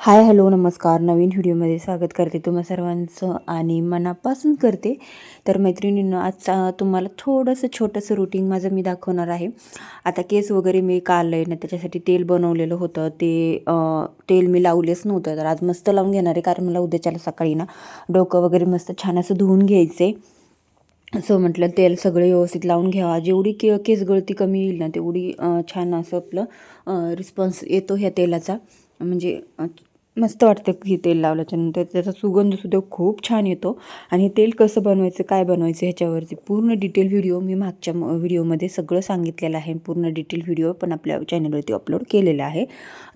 Hi hello नमस्कार. नवीन व्हिडिओमध्ये स्वागत करते तुम्हा सर्वांचं आणि मनापासून करते. तर मैत्रिणींनो, आज तुम्हाला थोडंसं छोटंसं रुटीन माझं मी दाखवणार आहे. आता केस वगैरे मी काढलं ना, त्याच्यासाठी तेल बनवलेलं होतं. ते तेल मी लावलेच नव्हतं, तर आज मस्त लावून घेणार आहे. कारण मला उद्याच्याला सकाळी ना डोकं वगैरे मस्त छान असं धुवून घ्यायचं आहे. असं म्हटलं तेल सगळं व्यवस्थित लावून घ्यावा. जेवढी केस गळती कमी येईल ना, तेवढी छान असं आपलं रिस्पॉन्स येतो ह्या तेलाचा. म्हणजे मस्त वाटतं की तेल लावल्याच्यानंतर त्याचा सुगंधसुद्धा खूप छान येतो. आणि तेल कसं बनवायचं, काय बनवायचं ह्याच्यावरती पूर्ण डिटेल व्हिडिओ मी मागच्या व्हिडिओमध्ये सगळं सांगितलेलं आहे. पूर्ण डिटेल व्हिडिओ पण आपल्या चॅनलवरती अपलोड केलेला आहे.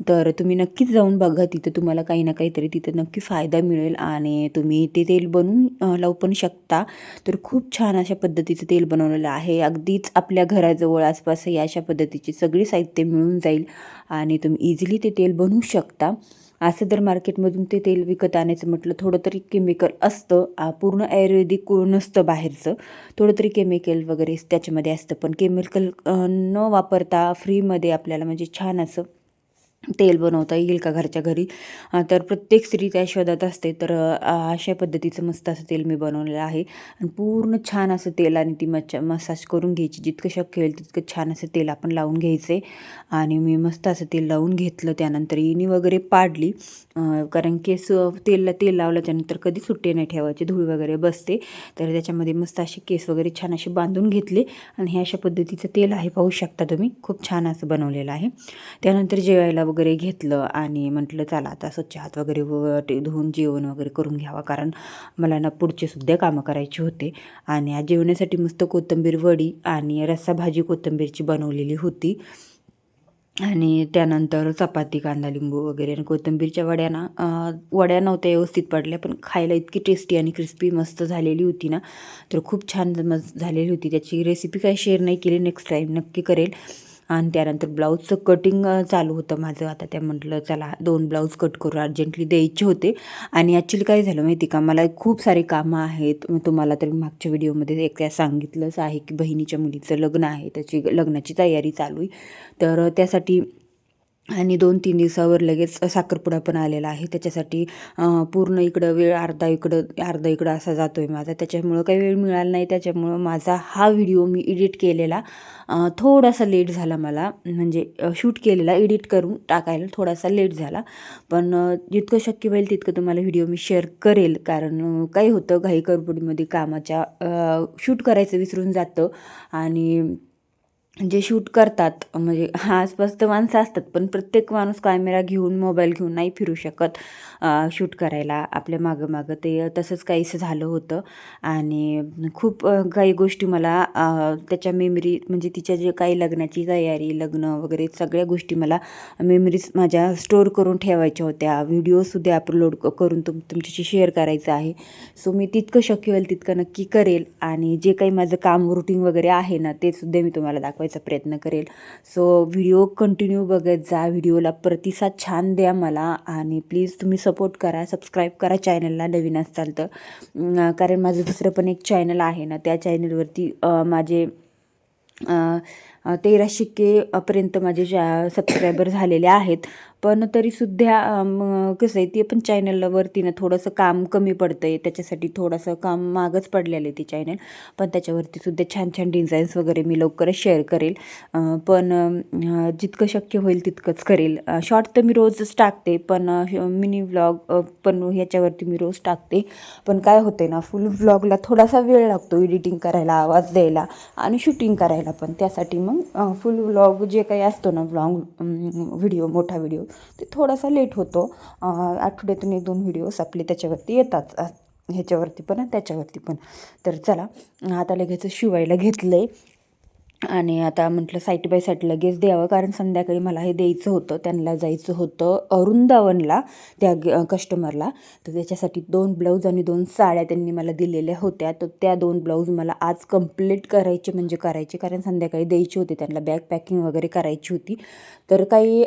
तर तुम्ही नक्कीच जाऊन बघा. तिथं तुम्हाला काही ना काहीतरी तिथं नक्की फायदा मिळेल आणि तुम्ही ते तेल बनवून लावू पण शकता. तर खूप छान अशा पद्धतीचं तेल बनवलेलं आहे. अगदीच आपल्या घराजवळ आसपास या अशा पद्धतीची सगळी साहित्य मिळून जाईल आणि तुम्ही इझिली ते तेल बनवू शकता. असं जर मार्केटमधून ते तेल विकत आणायचं म्हटलं, थोडं तरी केमिकल असतं. पूर्ण आयुर्वेदिक नसतं बाहेरचं, थोडं तरी केमिकल वगैरे त्याच्यामध्ये असतं. पण केमिकल न वापरता फ्रीमध्ये आपल्याला म्हणजे छान असं तेल बनवता येईल का घरच्या घरी, तर प्रत्येक स्त्री त्या शोधात असते. तर अशा पद्धतीचं मस्त असं तेल मी बनवलेलं आहे. आणि पूर्ण छान असं तेलाने ती मसाज करून घ्यायची. जितकं शक्य होईल तितकं छान असं तेल आपण लावून घ्यायचं आहे. आणि मी मस्त असं तेल लावून घेतलं. त्यानंतर इणी वगैरे पाडली, कारण केस तेल लावल्याच्यानंतर कधी सुट्टे नाही ठेवायचे, धूळ वगैरे बसते. तर त्याच्यामध्ये मस्त असे केस वगैरे छान असे बांधून घेतले. आणि हे अशा पद्धतीचं तेल आहे, पाहू शकता तुम्ही, खूप छान असं बनवलेलं आहे. त्यानंतर जेवायला वगैरे घेतलं आणि म्हटलं चला आता स्वच्छ हात वगैरे धुवून जेवण वगैरे करून घ्यावा. कारण मला ना पुढचे सुद्धा कामं करायचे होते. आणि आज जेवणासाठी मस्त कोथिंबीर वडी आणि रस्सा भाजी कोथिंबीरची बनवलेली होती. आणि त्यानंतर चपाती, कांदा, लिंबू वगैरे. आणि कोथिंबीरच्या वड्या नव्हत्या व्यवस्थित पडल्या, पण खायला इतकी टेस्टी आणि क्रिस्पी मस्त झालेली होती ना, तर खूप छान झालेली होती. त्याची रेसिपी काही शेअर नाही केली, नेक्स्ट टाईम नक्की करेल. आणि त्यानंतर ब्लाऊजचं कटिंग चालू होतं माझं. आता त्या म्हटलं चला 2 ब्लाऊज कट करू, अर्जंटली द्यायचे होते. आणि ॲक्च्युली काय झालं माहिती का, मला खूप सारे कामं आहेत. तुम्हाला तर मागच्या व्हिडिओमध्ये एक सांगितलंच आहे की बहिणीच्या मुलीचं लग्न आहे, त्याची लग्नाची तयारी चालू आहे. तर त्यासाठी आणि 2-3 दिवसावर लगेच साखरपुडा पण आलेला आहे. त्याच्यासाठी पूर्ण इकडं वेळ अर्धा इकडं असा जातो आहे माझा. त्याच्यामुळं काही वेळ मिळाला नाही. त्याच्यामुळं माझा हा व्हिडिओ मी एडिट केलेला थोडासा लेट झाला मला. म्हणजे शूट केलेला एडिट करून टाकायला थोडासा लेट झाला. पण जितकं शक्य होईल तितकं तुम्हाला व्हिडिओ मी शेअर करेल. कारण काही होतं घाई गडबडीमध्ये कामाच्या शूट करायचं विसरून जातं. आणि जे शूट करतात म्हणजे आसपास तर माणसं असतात, पण प्रत्येक माणूस कॅमेरा घेऊन मोबाईल घेऊन नाही फिरू शकत शूट करायला. आपल्या मागं ते तसंच काहीसं झालं होतं. आणि खूप काही गोष्टी मला त्याच्या मेमरी, म्हणजे तिच्या जे काही लग्नाची तयारी, लग्न वगैरे सगळ्या गोष्टी मला मेमरीज माझ्या स्टोअर करून ठेवायच्या होत्या. व्हिडिओसुद्धा अपलोड करून तुमच्याशी शेअर करायचं आहे. सो मी तितकं शक्य होईल तितकं नक्की करेल. आणि जे काही माझं काम रुटीन वगैरे आहे ना, ते सुद्धा मी तुम्हाला दाखवायचा प्रयत्न करेल. सो व्हिडिओ कंटिन्यू बघत जा. व्हिडिओला प्रतिसाद छान द्या मला. आणि प्लीज तुम्ही सपोर्ट करा, सबस्क्राईब करा चॅनलला नवीन असाल तर. कारण माझं दुसरं पण एक चॅनल आहे ना, त्या चॅनलवरती माझे 1300 पर्यंत माझे सबस्क्रायबर झालेले आहेत. पण तरीसुद्धा कसं आहे, ते पण चॅनलवरती ना थोडंसं काम कमी पडतं आहे. त्याच्यासाठी थोडंसं काम मागच पडलेलं आहे ते चॅनल. पण त्याच्यावरती सुद्धा छान छान डिझाईन्स वगैरे मी लवकरच शेअर करेल. पण जितकं शक्य होईल तितकंच करेल. शॉर्ट तर मी रोजच टाकते, पण मिनी व्लॉग पण ह्याच्यावरती मी रोज टाकते. पण काय होते ना, फुल व्लॉगला थोडासा वेळ लागतो एडिटिंग करायला, आवाज द्यायला आणि शूटिंग करायला पण. त्यासाठी मग फुल व्लॉग जे काही असतो ना, व्हिडिओ, मोठा व्हिडिओ, ते थोडासा लेट होतो. आठवड्यातून 1-2 व्हिडिओज आपले त्याच्यावरती येतात, ह्याच्यावरती पण आणि त्याच्यावरती पण. तर चला, आता लगेच शिवायला घेतलं आहे. आणि आता म्हटलं साईड बाय साईड लगेच द्यावं, कारण संध्याकाळी मला हे द्यायचं होतं. त्यांना जायचं होतं वृंदावनला, त्या कस्टमरला. तर त्याच्यासाठी 2 ब्लाऊज आणि 2 साड्या त्यांनी मला दिलेल्या होत्या. तर त्या 2 ब्लाऊज मला आज कंप्लीट करायचे म्हणजे करायचे, कारण संध्याकाळी द्यायची होती त्यांना, बॅग पॅकिंग वगैरे करायची होती. तर काही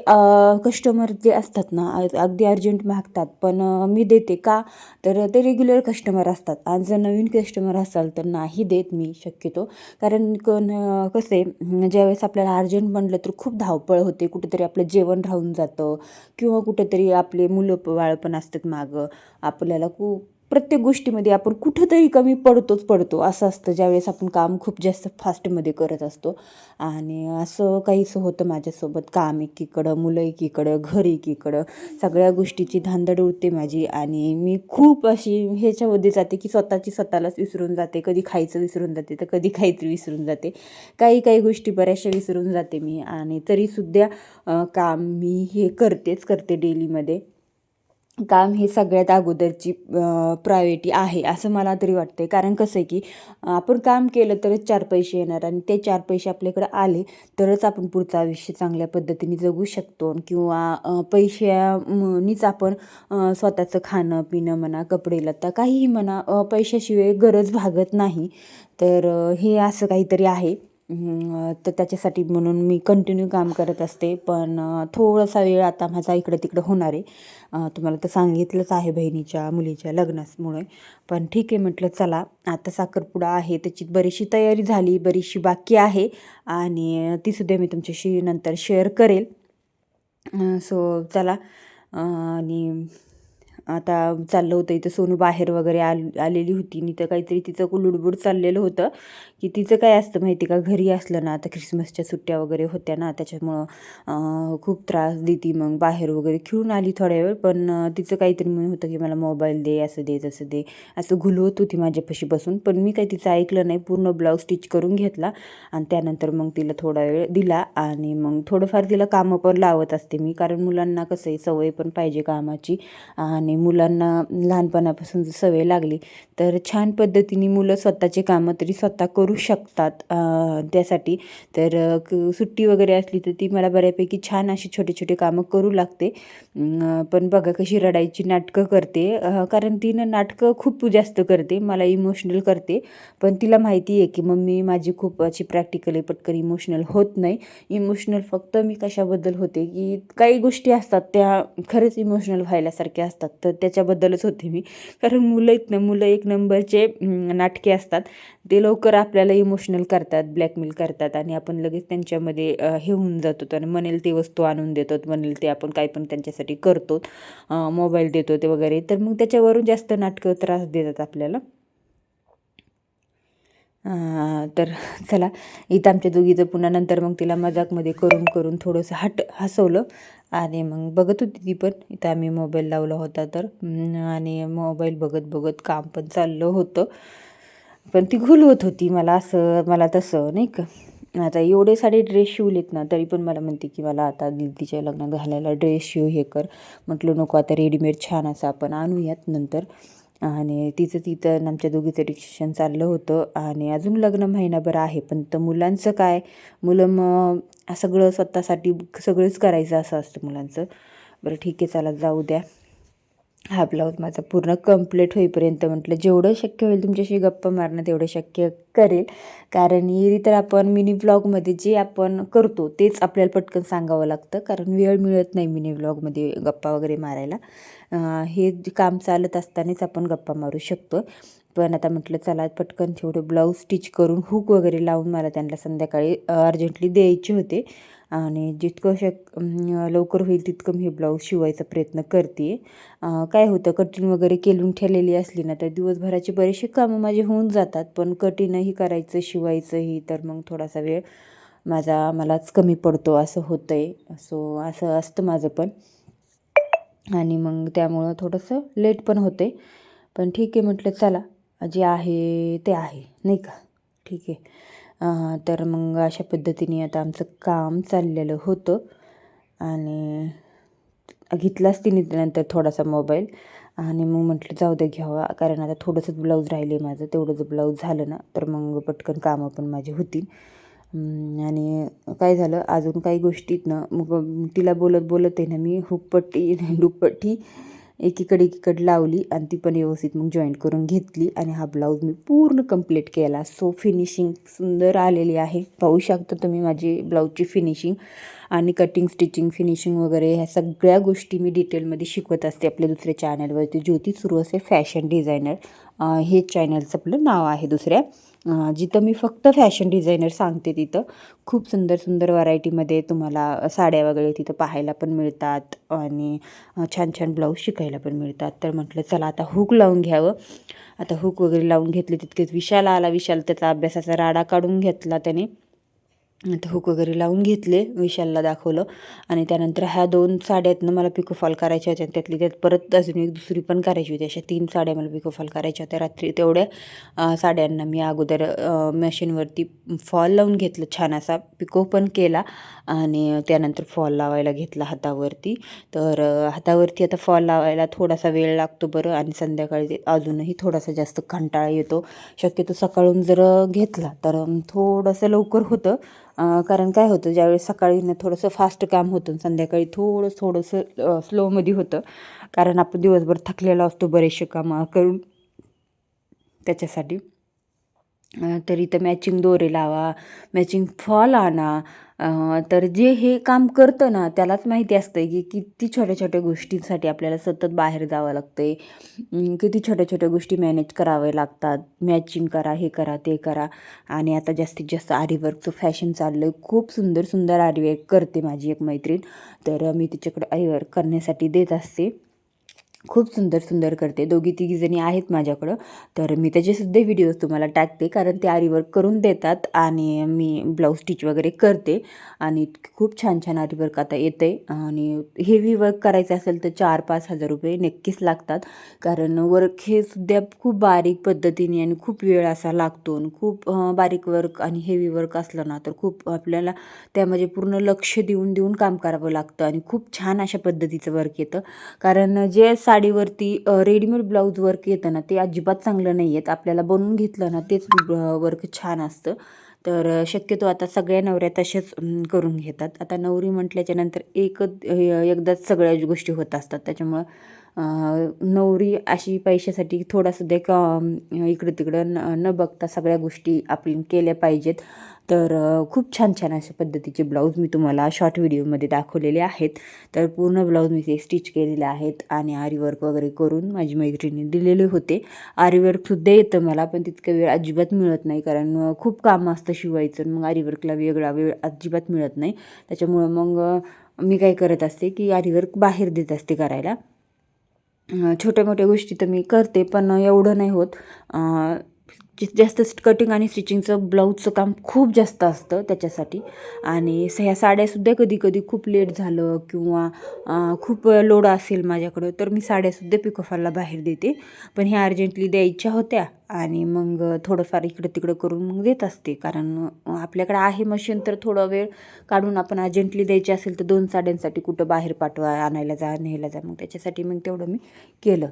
कस्टमर जे असतात ना, अगदी अर्जंट मागतात, पण मी देते का, तर ते रेग्युलर कस्टमर असतात. आज जर नवीन कस्टमर असाल तर नाही देत मी शक्यतो. कारण कसं कसं आहे, ज्यावेळेस आपल्याला अर्जंट म्हणलं तर खूप धावपळ होते, कुठेतरी आपलं जेवण राहून जातं किंवा कुठेतरी आपले मुलं बाळ पण असतात मागं. आपल्याला प्रत्येक गोष्टीमध्ये आपण कुठंतरी कमी पडतो असं असतं ज्यावेळेस आपण काम खूप जास्त फास्टमध्ये करत असतो. आणि असं काहीसं होतं माझ्यासोबत. काम एकीकडं, मुलं एकीकडं, घर एकीकडं, सगळ्या गोष्टीची धांदड उडते माझी. आणि मी खूप अशी ह्याच्यामध्ये जाते की स्वतःलाच विसरून जाते. कधी खायचं विसरून जाते, तर कधी काहीतरी विसरून जाते. काही गोष्टी बऱ्याचशा विसरून जाते मी. आणि तरीसुद्धा काम मी हे करते डेलीमध्ये. काम हे सगळ्यात अगोदरची प्रायोरिटी आहे असं मला तरी वाटतं. कारण कसं आहे की आपण काम केलं तरच 4 पैसे येणार आणि ते 4 पैसे आपल्याकडे आले तरच आपण पुढचं आयुष्य चांगल्या पद्धतीने जगू शकतो. किंवा पैशानीच आपण स्वतःचं खाणं पिणं म्हणा, कपडे लत्ता काहीही म्हणा, पैशाशिवाय गरज भागत नाही. तर हे असं काहीतरी आहे. तर त्याच्यासाठी म्हणून मी कंटिन्यू काम करत असते. पण थोडासा वेळ आता माझा इकडं तिकडं होणार आहे. तुम्हाला तर सांगितलंच आहे बहिणीच्या मुलीच्या लग्नामुळे. पण ठीक आहे, म्हटलं चला आता साखरपुडा आहे, त्याची बरीचशी तयारी झाली, बरीचशी बाकी आहे आणि तीसुद्धा मी तुमच्याशी नंतर शेअर करेल. सो चला. आणि आता चाललं होतं इथं सोनू बाहेर वगैरे आलेली होती आणि तर काहीतरी तिचं कुलुडबुड चाललेलं होतं की तिचं काय असतं माहिती का, घरी असलं ना, आता ख्रिसमसच्या सुट्ट्या वगैरे होत्या ना, त्याच्यामुळं खूप त्रास देती. मग बाहेर वगैरे खेळून आली थोड्या वेळ, पण तिचं काहीतरी म्हणून होतं की मला मोबाईल दे, असं दे तसं दे, असं घुलवत होती माझ्यापाशी बसून. पण मी काही तिचं ऐकलं नाही, पूर्ण ब्लाऊज स्टिच करून घेतला आणि त्यानंतर मग तिला थोडा वेळ दिला. आणि मग थोडंफार तिला कामं पण लावत असते मी, कारण मुलांना कसं आहे सवय पण पाहिजे कामाची. आणि मुलांना लहानपणापासून जर सवय लागली तर छान पद्धतीने मुलं स्वतःचे कामं तरी स्वतः करू शकतात. त्यासाठी तर सुट्टी वगैरे असली तर ती मला बऱ्यापैकी छान अशी छोटे छोटे कामं करू लागते. पण बघा कशी रडायची नाटकं करते, कारण तिनं नाटकं खूप जास्त करते, मला इमोशनल करते. पण तिला माहिती आहे की मम्मी माझी खूप अशी प्रॅक्टिकली पटकन इमोशनल होत नाही. इमोशनल फक्त मी कशाबद्दल होते की काही गोष्टी असतात त्या खरंच इमोशनल व्हायल्यासारख्या असतात, तर त्याच्याबद्दलच होते मी. कारण मुलं आहेत ना, मुलं एक नंबरचे नाटके असतात. ते लवकर आपल्याला इमोशनल करतात, ब्लॅकमेल करतात आणि आपण लगेच त्यांच्यामध्ये हे होऊन जातो. आणि म्हणेल ते वस्तू आणून देतो, म्हणेल ते आपण काही पण त्यांच्यासाठी करतो, मोबाईल देतो ते वगैरे. तर मग त्याच्यावरून जास्त नाटकं त्रास देतात आपल्याला. तर चला, इथं आमच्या दोघीचं पुन्हा नंतर मग तिला मजाकमध्ये करून करून थोडंसं हसवलं. आणि मग बघत होती ती पण. इथं आम्ही मोबाईल लावला होता तर, आणि मोबाईल बघत बघत काम पण चाललं होतं. पण ती घुलवत होती मला असं मला तसं, नाही का. आता एवढे सारे ड्रेस शिवलेत ना, तरी पण मला म्हणते की मला आता दीदीच्या लग्नात घालायला ड्रेस शिव, हे कर. म्हटलं नको, आता रेडीमेड छान असं आपण आणूयात नंतर. आणि तिथं आमच्या दोघीचं डिस्कशन चाललं होतं. आणि अजून लग्न महिनाभर आहे, पण तर मुलांचं काय, मुलं मग सगळं स्वतःसाठी सगळंच करायचं असं असतं मुलांचं. बरं ठीक आहे, चला जाऊ द्या. हा ब्लाऊज माझा पूर्ण कंप्लीट होईपर्यंत म्हटलं जेवढं शक्य होईल तुमच्याशी गप्पा मारणं तेवढं शक्य करेल. कारण एरवी तर आपण मिनी व्लॉगमध्ये जे आपण करतो तेच आपल्याला पटकन सांगावं लागतं, कारण वेळ मिळत नाही मिनी व्लॉगमध्ये गप्पा वगैरे मारायला. हे काम चालत असतानाच आपण गप्पा मारू शकतो. पण आता म्हटलं चला पटकन थोडं ब्लाऊज स्टिच करून हुक वगैरे लावून मला त्यांना संध्याकाळी अर्जंटली द्यायचे होते. आणि जितकं लवकर होईल तितकं मी हे ब्लाऊज शिवायचा प्रयत्न करते. काय होतं, कटिंग वगैरे केलून ठेवलेली असली ना तर दिवसभराचे बरेचसे कामं माझे होऊन जातात, पण कटिंगही करायचं शिवायचंही तर मग थोडासा वेळ मलाच कमी पडतो असं होतं आहे. असं असतं माझं पण. आणि मग त्यामुळं थोडंसं लेट पण होते. पण ठीक आहे, म्हटलं चला जे आहे ते आहे, नाही का. ठीक आहे. तर मग अशा पद्धतीने आता आमचं काम चाललेलं होतं. आणि घेतलाच तिने नंतर थोडासा मोबाईल. आणि मग म्हटलं जाऊ दे घ्यावा, कारण आता थोडंसंच ब्लाऊज राहिले माझं, तेवढं जर ब्लाऊज झालं ना तर मग पटकन कामं पण माझी होतील. आणि काय झालं, अजून काही गोष्टीत ना मग तिला बोलत आहे ना मी हुकपट्टी दुपट्टी एकीकडे लावली आणि ती पण व्यवस्थित मग जॉईंट करून घेतली. आणि हा ब्लाऊज मी पूर्ण कंप्लीट केला. सो फिनिशिंग सुंदर आलेली आहे, पाहू शकता तुम्ही माझी ब्लाऊजची फिनिशिंग. आणि कटिंग स्टिचिंग फिनिशिंग वगैरे ह्या सगळ्या गोष्टी मी डिटेलमध्ये शिकवत असते आपल्या दुसऱ्या चॅनलवरती, ज्योती सुरू असे फॅशन डिझायनर हे चॅनलचं आपलं नाव आहे दुसऱ्या. जिथं मी फक्त फॅशन डिझायनर सांगते तिथं खूप सुंदर सुंदर व्हरायटीमध्ये तुम्हाला साड्या वगैरे तिथं पाहायला पण मिळतात आणि छान छान ब्लाऊज शिकायला पण मिळतात. तर म्हटलं चला आता हुक लावून घ्यावं. आता हुक वगैरे लावून घेतले तितकेच विशाल आला. विशाल त्याचा अभ्यासाचा राडा काढून घेतला त्याने. आता हुक वगैरे लावून घेतले, विशालला दाखवलं आणि त्यानंतर ह्या 2 साड्यातनं मला पिकोफॉल करायच्या होत्या. त्यातली त्यात परत अजून एक दुसरी पण करायची होती. अशा 3 साड्या मला पिकोफॉल करायच्या होत्या. रात्री तेवढ्या साड्यांना मी अगोदर मशीनवरती फॉल लावून घेतलं, छान असा पिको पण केला आणि त्यानंतर फॉल लावायला घेतला हातावरती. तर हातावरती आता फॉल लावायला थोडासा वेळ लागतो बरं आणि संध्याकाळी अजूनही थोडासा जास्त कंटाळा येतो. शक्यतो सकाळून जर घेतला तर थोडंसं लवकर होतं. कारण काय होतं ज्यावेळेस सकाळी ना थोडंसं फास्ट काम होतं संध्याकाळी थोडंसं स्लोमध्ये होतं. कारण आपण दिवसभर थकलेला असतो बरेचसे कामं करून त्याच्यासाठी. तर इथं मॅचिंग दोरे लावा, मॅचिंग फॉल आणा. तर जे हे काम करतं ना त्यालाच माहिती असतं की किती छोट्या छोट्या गोष्टींसाठी आपल्याला सतत बाहेर जावं लागतं आहे. किती छोट्या छोट्या गोष्टी मॅनेज कराव्या लागतात. मॅचिंग करा, हे करा, ते करा. आणि आता जास्तीत जास्त आरीवर्कचं फॅशन चाललं आहे. खूप सुंदर सुंदर आरीवर्क करते माझी एक मैत्रीण. तर मी तिच्याकडे आरीवर्क करण्यासाठी देत असते. खूप सुंदर सुंदर करते. 2-3 जणी आहेत माझ्याकडं. तर मी त्याचेसुद्धा व्हिडिओज तुम्हाला टाकते कारण ते आरीवर्क करून देतात आणि मी ब्लाऊज स्टिच वगैरे करते आणि खूप छान छान आरीवर्क आता येतं आहे. आणि हेवी वर्क करायचं असेल तर 4-5 हजार रुपये नक्कीच लागतात. कारण वर्क हे सुद्धा खूप बारीक पद्धतीने आणि खूप वेळ असा लागतो आणि खूप बारीक वर्क आणि हेवी वर्क असलं ना तर खूप आपल्याला त्यामध्ये पूर्ण लक्ष देऊन देऊन काम करावं लागतं आणि खूप छान अशा पद्धतीचं वर्क येतं. कारण जे साडीवरती रेडीमेड ब्लाऊज वर्क येतं ना ते अजिबात चांगलं नाही आहेत. आपल्याला बनवून घेतलं ना तेच वर्क छान असतं. तर शक्यतो आता सगळ्या नवऱ्या तसेच करून घेतात. आता नवरी म्हटल्याच्यानंतर एकदाच सगळ्या गोष्टी होत असतात. त्याच्यामुळं नवरी अशी पैशासाठी थोडासुद्धा इकडं तिकडं न बघता सगळ्या गोष्टी आपण केल्या पाहिजेत. तर खूप छान छान अशा पद्धतीचे ब्लाऊज मी तुम्हाला शॉर्ट व्हिडिओमध्ये दाखवलेले आहेत. तर पूर्ण ब्लाऊज मी ते स्टिच केलेले आहेत आणि आरीवर्क वगैरे करून माझी मैत्रिणीने दिलेले होते. आरीवर्कसुद्धा येतं मला पण तितका वेळ अजिबात मिळत नाही कारण खूप कामं असतं शिवायचं. मग आरीवर्कला वेगळा वेळ अजिबात मिळत नाही. त्याच्यामुळं मग मी काय करत असते की आरीवर्क बाहेर देत असते करायला. छोट्या मोठ्या गोष्टी तर मी करते पण एवढं नाही होत. जास्त कटिंग आणि स्टिचिंगचं ब्लाऊजचं काम खूप जास्त असतं त्याच्यासाठी. आणि ह्या साड्यासुद्धा कधी कधी खूप लेट झालं किंवा खूप लोड असेल माझ्याकडं तर मी साड्यासुद्धा पिकोफॉलला बाहेर देते. पण ह्या अर्जंटली द्यायच्या होत्या आणि मग थोडंफार इकडं तिकडं करून मग देत असते. कारण आपल्याकडे आहे मशीन तर थोडा वेळ काढून आपण अर्जंटली द्यायची असेल तर 2 साड्यांसाठी कुठं बाहेर पाठवा, आणायला जा, न्यायला जा. मग त्याच्यासाठी मग तेवढं मी केलं.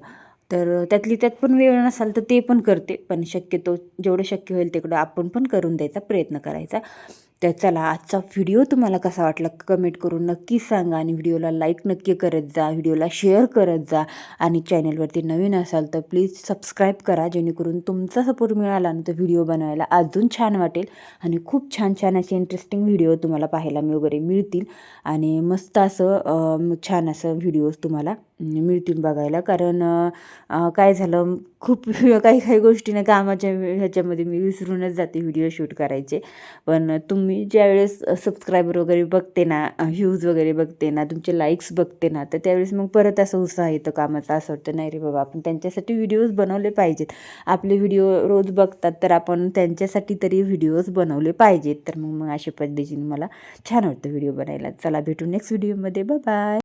तर त्यातली त्यात पण वेळ नसाल तर ते पण करते. पण शक्यतो जेवढं शक्य होईल तेवढं आपण पण करून द्यायचा प्रयत्न करायचा. तर चला आजचा व्हिडिओ तुम्हाला कसा वाटला कमेंट करून नक्की सांगा आणि व्हिडिओला लाईक नक्की करत जा, व्हिडिओला शेअर करत जा आणि चॅनलवरती नवीन असाल तर प्लीज सबस्क्राईब करा जेणेकरून तुमचा सपोर्ट मिळाला ना तर व्हिडिओ बनवायला अजून छान वाटेल आणि खूप छान छान असे इंटरेस्टिंग व्हिडिओ तुम्हाला पाहायला वगैरे मिळतील आणि मस्त असं छान असं व्हिडिओज तुम्हाला मिळतील बघायला. कारण काय झालं खूप काही काही गोष्टीनं कामाच्या ह्याच्यामध्ये मी विसरूनच जाते व्हिडिओ शूट करायचे. पण तुम्ही ज्यावेळेस सबस्क्रायबर वगैरे बघते ना, व्ह्यूज वगैरे बघते ना, तुमचे लाईक्स बघते ना तर त्यावेळेस मग परत असं उत्साह येतं कामाचा. असं वाटतं नाही रे बाबा आपण त्यांच्यासाठी व्हिडिओज बनवले पाहिजेत. आपले व्हिडिओ रोज बघतात तर आपण त्यांच्यासाठी तरी व्हिडिओज बनवले पाहिजेत. तर मग अशा पद्धतीने मला छान वाटतं व्हिडिओ बनायला. चला भेटू नेक्स्ट व्हिडिओमध्ये. बाय.